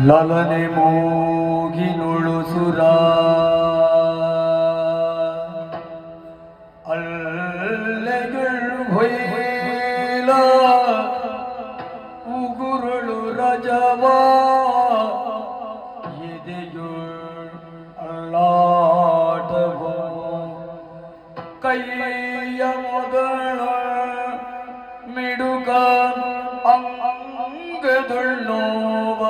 ಲಲನೆ ಮೂಗಿನುಳುಸುರ ಅಲ್ಲೆಗಳು ಹೊಯ್ಲ ಉಗುರುಳು ರಜವ ಎದೆಯುಳ್ ಅಲ್ಲಾಟವು ಕೈಯ ಮೊದಲ ಮಿಡುಕ ಅಂಗದುಳ್ಳೋವ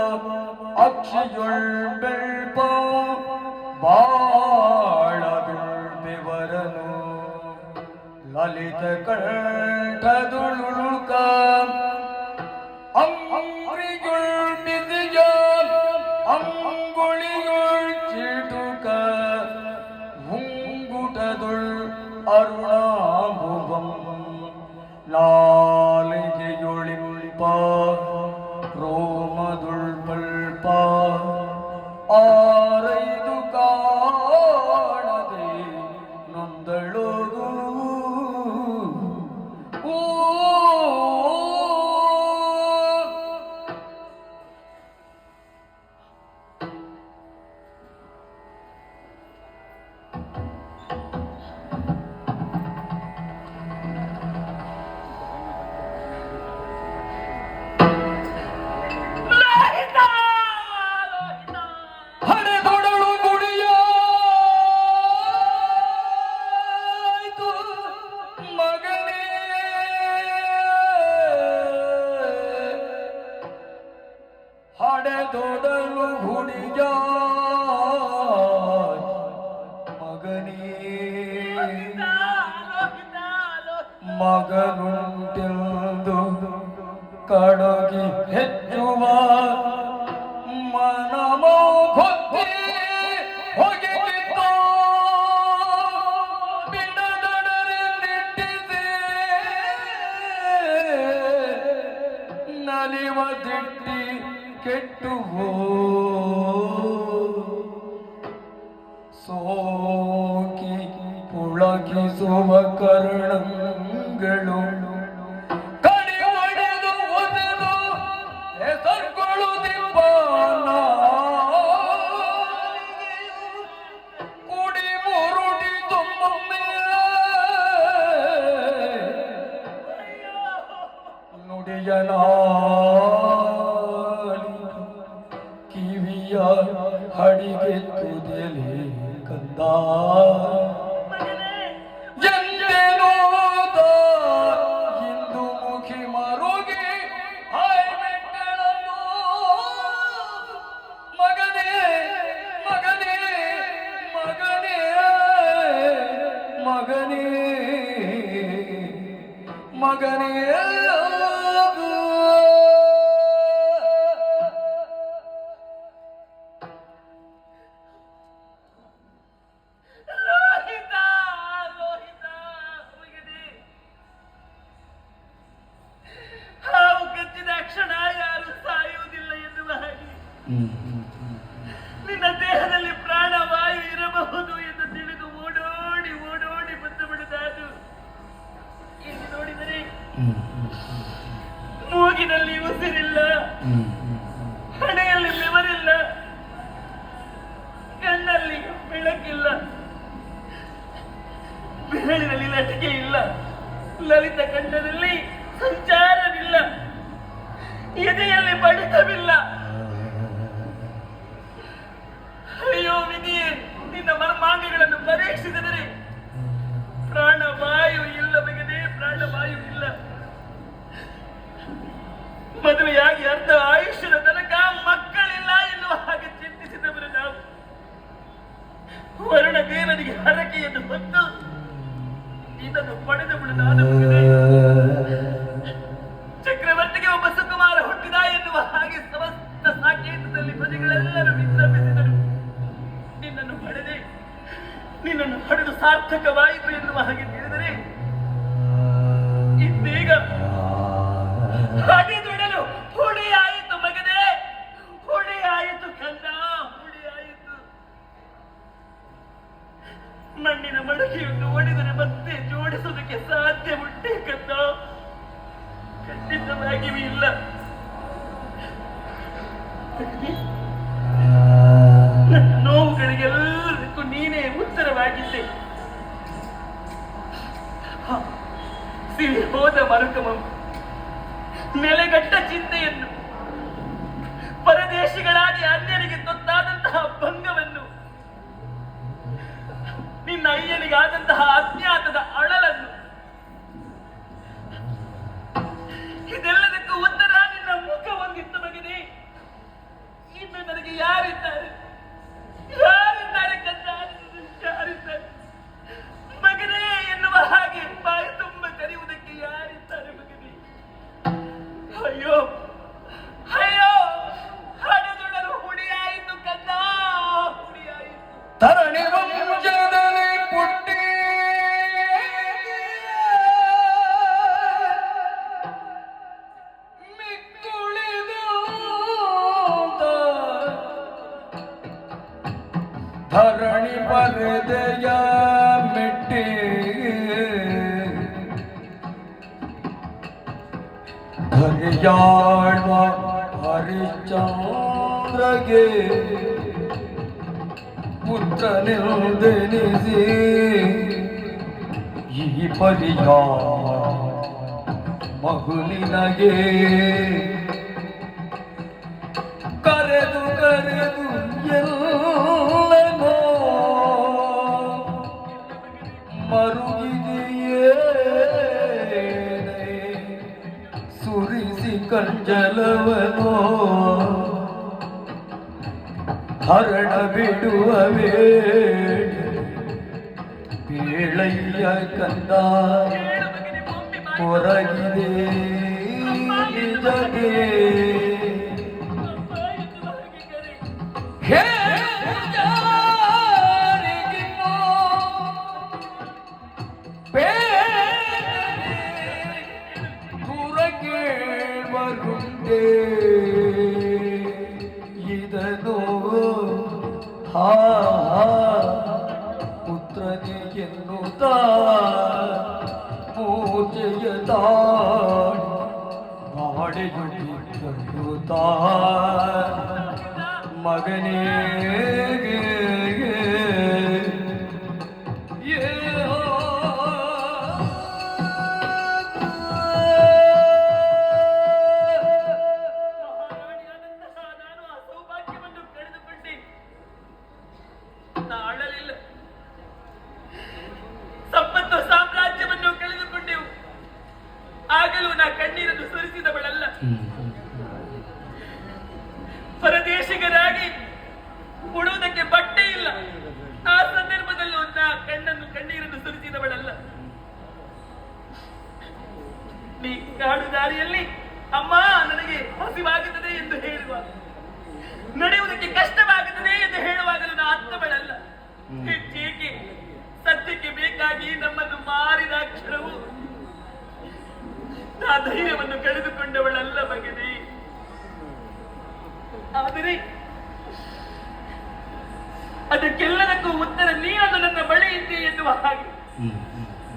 ಅಕ್ಷಿಯುಳ್ ಬೆಳ್ಪ ಬಾಳದುಳ್ ಬೆವರನು ಲಲಿತ ಕಂಠದುಳುಳುಕ ಅಂಗ್ರಿಯುಳ್ ಬಿದಿಯ ಅಂಗುಳಿಯುಳ್ ಚಿಟುಕ ಉಂಗುಟದುಳ್ ಅರುಣಾಂಬುವಂ ಲಾಲಿಗೆಯೊಳಿಂಪ ರೋಮದುಳ್ ಬಲ್ಪ ಆರೈದು ಕಾಣದೆ ನೊಂದಳೋದು ಹಡೆದೊಡಲು ಹುಡಿಯ ಮಗನೇ ಮಗನುಂಟೆಂದು ಕಡಗಿ ಹೆಚ್ಚುವ ಮನಮೋ ಹೊತ್ತಿ ಹೊಗೆಗಿತ್ತು ಬಿಡದಡರಿಂದಿಟ್ಟಿದೆ ನಲಿವ ದಿಟ್ಟಿ ಕೆಟ್ಟುವೋ ಸೋಕಿ ಪುಳಗಿಸುವ ಕರ್ಣಗಳು ಕಡಿ ಒಡೆದು ಒದೆದು ಹೆಸರುಗಳು ದಿಬ್ಬಾನ ಕುಡಿ ಮುರುಡಿ ತುಂಬೊಮ್ಮೆ ನುಡಿಯನ ಕಿವಿಯ ಹಡಿಗೆತ್ತುದೆಲೆ ಕಂದ ಎಂದೆನೋದ ಹಿಂದು ಮುಖಿ ಮರುಗಿ ಹಾಯ್ಮೆಟ್ಟಳನ್ನು ಮಗನೇ ಮಗನೇ ಮಗನೇ ಮಗನೇ ಮಗನೇ ನಿನ್ನ ದೇಹದಲ್ಲಿ ಪ್ರಾಣವಾಯು ಇರಬಹುದು ಎಂದು ತಿಳಿದು ಓಡೋಡಿ ಓಡೋಡಿ ಬಂದು ಬಿಡುತ್ತಾದು. ಇಲ್ಲಿ ನೋಡಿದರೆ ಮೂಗಿನಲ್ಲಿ ಉಸಿರಿಲ್ಲ, ಹಣೆಯಲ್ಲಿ ಬೆವರಿಲ್ಲ, ಕಣ್ಣಲ್ಲಿ ಬೆಳಕಿಲ್ಲ, ಬೆರಳಿನಲ್ಲಿ ಲಟಿಕೆ ಇಲ್ಲ, ಲಲಿತ ಕಂಠದಲ್ಲಿ ಸಂಚಾರವಿಲ್ಲ, ಎದೆಯಲ್ಲಿ ಬಡಿತವಿಲ್ಲ. ಅಯ್ಯೋ ವಿಧಿಯೇ, ನಿನ್ನ ಮರ್ಮಾಂಗಗಳನ್ನು ಪರೀಕ್ಷಿಸಿದರೆ ಪ್ರಾಣವಾಯು ಇಲ್ಲ ಮಗನೇ, ಪ್ರಾಣವಾಯು ಇಲ್ಲ. ಮದುವೆಯಾಗಿ ಅರ್ಧ ಆಯುಷ್ಯದ ತನಕ ಮಕ್ಕಳಿಲ್ಲ ಎನ್ನುವ ಹಾಗೆ ಚಿಂತಿಸಿದವರು ನಾವು. ವರುಣ ದೇವನಿಗೆ ಹರಕೆಯನ್ನು ಹೊತ್ತು ಇದನ್ನು ಪಡೆದು ಬಿಡಲಾದ ಮಗನೇ. ಚಕ್ರವರ್ತಿಗೆ ಒಬ್ಬ ಸುಕುಮಾರ ಹುಟ್ಟಿದ ಎನ್ನುವ ಹಾಗೆ ಸಮಸ್ತ ಸಾಕೇತದಲ್ಲಿ ಪ್ರಜೆಗಳೆಲ್ಲರೂ ವಿಶ್ರಮಿಸಿದರು. ನಿನ್ನನ್ನು ಪಡೆದು ಸಾರ್ಥಕವಾಯಿತು ಎನ್ನುವ ಹಾಗೆ ತಿಳಿದರೆ ಇದೀಗ ಹಡಿದುಡಲು ಹುಡಿಯಾಯಿತು ಮಗನೇ, ಹುಡಿಯಾಯಿತು ಕಂದ, ಹುಡಿಯಾಯಿತು. ಮಣ್ಣಿನ ಮಡಕೆಯನ್ನು ಒಡೆದರೆ ಮತ್ತೆ ಜೋಡಿಸುವುದಕ್ಕೆ ಸಾಧ್ಯ ಉಂಟೆ ಕಂದ? ಖಂಡಿತವಾಗಿಯೂ ಇಲ್ಲ. ಸಿರಿ ಹೋದ ಮರುಕಮಂ ನೆಲೆಗಟ್ಟ ಚಿಂತೆಯನ್ನು ಪರದೇಶಿಗಳಾಗಿ ಅನ್ಯರಿಗೆ ತೊತ್ತಾದಂತಹ ಭಂಗವನ್ನು ನಿನ್ನ ಅಯ್ಯನಿಗಾದಂತಹ ಅಜ್ಞಾತದ ಅಳಲನ್ನು ಇದೆಲ್ಲದಕ್ಕೂ ಉತ್ತರ ನಿನ್ನ ಮುಖ ಹೊಂದಿತ್ತು ಮಗನೇ. ಇನ್ನು ನನಗೆ ಯಾರಿದ್ದಾರೆ ಕಂದ, ಯಾರಿದ್ದಾರೆ ಮಗನೇ ಎನ್ನುವ ಹಾಗೆ ಬಾಯಿ ತುಂಬ ಕರೆಯುವುದಕ್ಕೆ ಯಾರಿದ್ದಾರೆ ಮಗನೇ? ಅಯ್ಯೋ ಅಯ್ಯೋ, ಹಣದೊಡಲು ಹುಡಿಯಾಯಿತು ಕಂದ, ಹುಡಿಯಾಯಿತು. ತರಣಿ ವಂಶದಲ್ಲಿ ಪುಟ್ಟಿ ಮಿಕ್ಕುಳಿದ ಧರಣಿ ಪರದೆಯ ಮೆಟ್ಟಿ ಧರಿಯಾಳುವ ಹರಿಶ್ಚಂದ್ರಗೆ ಪುತ್ರನೆಂದೆನಿಸಿ ಈ ಪರಿಯ ಮಗುನಿನಗೆ ಕರೆದು ಕರೆದು ಎಲ್ಲನೋ ಮರುಗಿದೆಯೇ ಸುರಿಸಿ ಕಂಜಲವನೋ ಹರಣ ಬಿಡುವವೇ ಬೇಳಯ್ಯ ಕಂದ ಹೊರಗಿದೆ ನಿಜಗೆ ಹೇ ಜಾರಿಗಿನ್ನೋ ದೂರಕ್ಕೆ ಬರುಂಡೆ ಇದನು ಹಾ ಪುತ್ರನೇ ಎನ್ನುತ್ತ ಪೂಜೆಯ ಬಾಡೆಯುತ್ತ ಮಗನೇ ಪರದೇಶಿಗರಾಗಿ ಉಡುವುದಕ್ಕೆ ಬಟ್ಟೆ ಇಲ್ಲ. ಆ ಸಂದರ್ಭದಲ್ಲೂ ಕಣ್ಣೀರನ್ನು ಸುರಿಸಿದವಳಲ್ಲ. ನೀ ಕಾಡು ದಾರಿಯಲ್ಲಿ ಅಮ್ಮ ನನಗೆ ಹಸಿವಾಗುತ್ತದೆ ಎಂದು ಹೇಳುವಾಗ, ನಡೆಯುವುದಕ್ಕೆ ಕಷ್ಟವಾಗುತ್ತದೆ ಎಂದು ಹೇಳುವಾಗಲೂ ನಾ ಅತ್ತವಳಲ್ಲ. ಹೆಚ್ಚೇಕೆ ಸತ್ಯಕ್ಕೆ ಬೇಕಾಗಿ ನಮ್ಮನ್ನು ಮಾರಿದ ಕ್ಷಣವು ನಾ ಧೈರ್ಯವನ್ನು ಕಳೆದುಕೊಂಡವಳಲ್ಲ ಮಗನೇ. ಆದರೆ ಅದಕ್ಕೆಲ್ಲದಕ್ಕೂ ಉತ್ತರ ನೀನನ್ನು ನನ್ನ ಬಳಿ ಇದ್ದೆ ಎನ್ನುವ ಹಾಗೆ.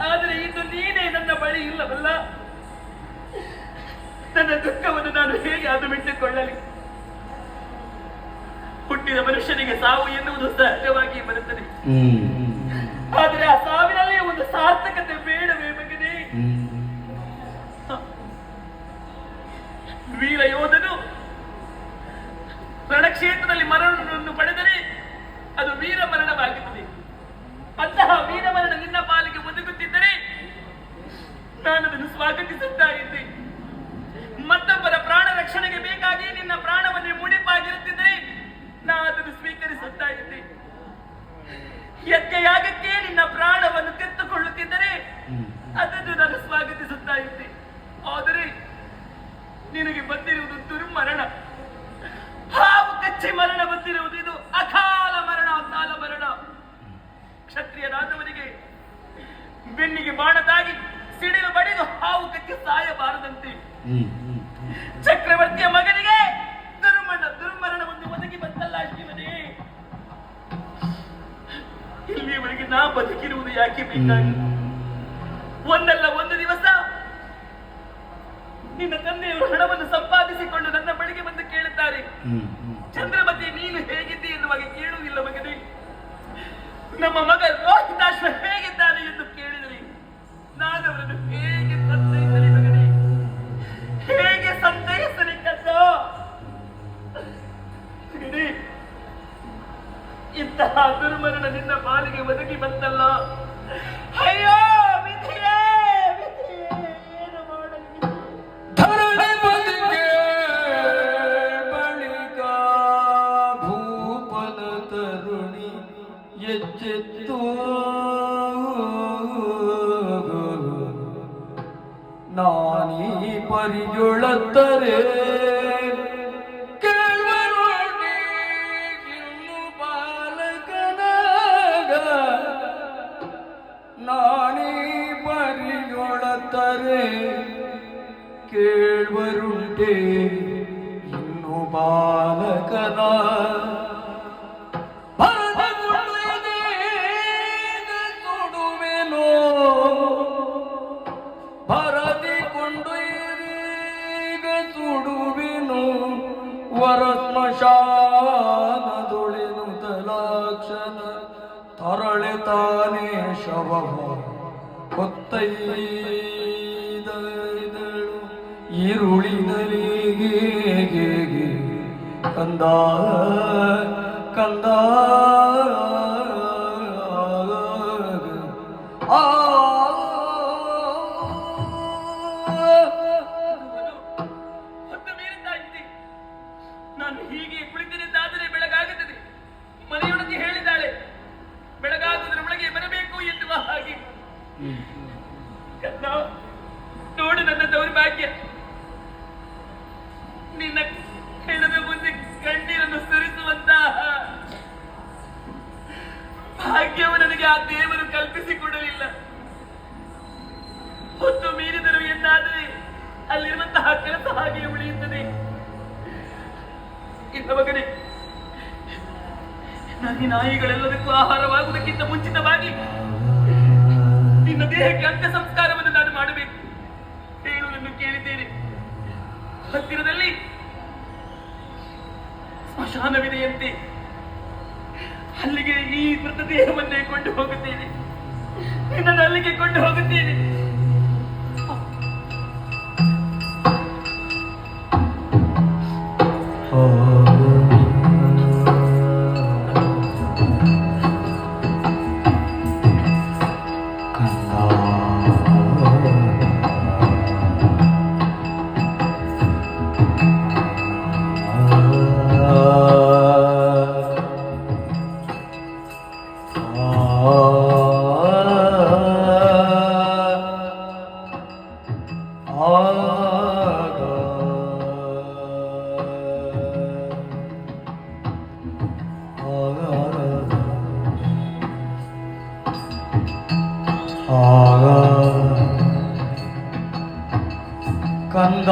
ಆದರೆ ಇದು ನೀನೇ ನನ್ನ ಬಳಿ ಇಲ್ಲವಲ್ಲ. ನನ್ನ ದುಃಖವನ್ನು ನಾನು ಹೇಗೆ ಅದು ಬಿಟ್ಟುಕೊಳ್ಳಲಿ? ಹುಟ್ಟಿದ ಮನುಷ್ಯನಿಗೆ ಸಾವು ಎನ್ನುವುದು ಸಹಜವಾಗಿ ಬರುತ್ತದೆ. ಆದರೆ ಆ ಸಾವಿನಲ್ಲಿ ಒಂದು ಸಾರ್ಥಕತೆ ಬೇಡವೇ ಮಗನೇ? ವೀರ ಯೋಧನು ರಣಕ್ಷೇತ್ರದಲ್ಲಿ ಮರಣವನ್ನು ಪಡೆದರೆ ಅದು ವೀರ ಮರಣವಾಗುತ್ತದೆ. ಅಂತಹ ವೀರ ಮರಣ ನಿನ್ನ ಪಾಲಿಗೆ ಒದಗುತ್ತಿದ್ದರೆ ನಾನು ಅದನ್ನು ಸ್ವಾಗತಿಸುತ್ತಾ ಇದ್ದೆ. ಮತ್ತೊಬ್ಬರ ಪ್ರಾಣ ರಕ್ಷಣೆಗೆ ಬೇಕಾಗಿ ನಿನ್ನ ಪ್ರಾಣವನ್ನೇ ಮುಡಿಪಾಗಿರುತ್ತಿದ್ದರೆ ನಾ ಅದನ್ನು ಸ್ವೀಕರಿಸುತ್ತಾ ಇದ್ದೆ. ಯಜ್ಞಯಾಗಕ್ಕೆ ನಿನ್ನ ಪ್ರಾಣವನ್ನು ತೆತ್ತುಕೊಳ್ಳುತ್ತಿದ್ದರೆ ಅದನ್ನು ನಾನು ಸ್ವಾಗತಿಸುತ್ತಾ ಇದ್ದೆ. ಆದರೆ ನಿನಗೆ ಬಂದಿರುವುದು ದುರ್ಮರಣ, ಹಾವು ಕಚ್ಚಿ ಮರಣ ಬಂದಿರುವುದು. ಇದು ಅಕಾಲ ಮರಣ, ಅಕಾಲ ಮರಣ. ಕ್ಷತ್ರಿಯರಾದವರಿಗೆ ಬೆನ್ನಿಗೆ ಬಾಣ ತಾಗಿ ಸಿಡಿಲು ಬಡಿದು ಹಾವು ಕಚ್ಚಿ ಸಾಯಬಾರದಂತೆ ಚಕ್ರವರ್ತಿಯ ಮಗನಿಗೆ ದುರ್ಮರಣವನ್ನು ಒದಗಿ ಬಂತಲ್ಲ ಶಿವನೇ. ಇಲ್ಲಿಯವರೆಗೆ ನಾ ಬದುಕಿರುವುದು ಯಾಕೆ ಬೇಕಾಗಿ? ಒಂದಲ್ಲ ಒಂದು ದಿವಸ ನಿನ್ನ ತಂದೆಯವರು ಹಣವನ್ನು ಸಂಪಾದಿಸಿಕೊಂಡು ನನ್ನ ಬಳಿಗೆ ಬಂದು ಕೇಳುತ್ತಾರೆ, ಚಂದ್ರಮತಿ ನೀನು ಹೇಗಿದ್ದಿ ಎನ್ನುವಾಗ ಕೇಳುವುದಿಲ್ಲ ಮಗನೇ. ನಮ್ಮ ಮಗ ರೋಹಿತಾಶ್ವ ಹೇಗಿದ್ದಾನೆ ಎಂದು ಕೇಳಿದರೆ ನಾನು ನಾನೀ ಪರಿಯೊಳತ್ತರೆ ಕೇಳುವರೊಡೆ ಇನ್ನು ಬಾಲಕನಾಗ ನಾನೀ ಪರಿಯೊಳತ್ತರೆ ಕೇಳುವರುಂಟೆ ಇನ್ನು ಬಾಲಕನ ವರ ಸ್ಮಶಾನದೊಳೆನು ತಲಾಕ್ಷಣ ತರಳೆ ತಾನೇ ಶವವ ಹೊತ್ತೈದಳು ಈರುಳಿನಲಿಗೆ ಕಂದ ಕಂದ ಆ ನಾನು ಹೀಗೆ ಕುಳಿತಿನಿಂದಾದರೆ ಬೆಳಗಾಗುತ್ತದೆ. ಮನೆಯೊಳಗೆ ಹೇಳಿದ್ದಾಳೆ, ಬೆಳಗಾಗುವುದರ ಒಳಗೆ ಬರಬೇಕು ಎನ್ನುವ ಹಾಗೆ. ನೋಡು ನನ್ನ ದೌರ್ಭಾಗ್ಯ, ನಿನ್ನ ಹೆಣದ ಮುಂದೆ ಕಣ್ಣೀರನ್ನು ಸುರಿಸುವಂತಹ ಭಾಗ್ಯವು ನನಗೆ ಆ ದೇವರು ಕಲ್ಪಿಸಿಕೊಡಲಿಲ್ಲ. ಹೊತ್ತು ಮೀರಿದರು ಎನ್ನಾದರೆ ಅಲ್ಲಿರುವಂತಹ ಕೆಲಸ ಹಾಗೆ ಉಳಿಯುತ್ತದೆ. ಇಂಥ ಮಗನೇ, ಈ ನಾಯಿಗಳೆಲ್ಲದಕ್ಕೂ ಆಹಾರವಾಗುವುದಕ್ಕಿಂತ ಮುಂಚಿತವಾಗಿ ನಿನ್ನ ದೇಹಕ್ಕೆ ಅಂತ್ಯ ಸಂಸ್ಕಾರವನ್ನು ನಾನು ಮಾಡಬೇಕು. ಹೇಳುವುದನ್ನು ಕೇಳಿದ್ದೇನೆ. ಹತ್ತಿರದಲ್ಲಿ ಸ್ಮಶಾನವಿದೆಯಂತೆ. ಅಲ್ಲಿಗೆ ಈ ಮೃತದೇಹವನ್ನೇ ಕೊಂಡು ಹೋಗುತ್ತೇನೆ. ನಿನ್ನನ್ನು ಅಲ್ಲಿಗೆ ಕೊಂಡು ಹೋಗುತ್ತೇನೆ. ಕಂದ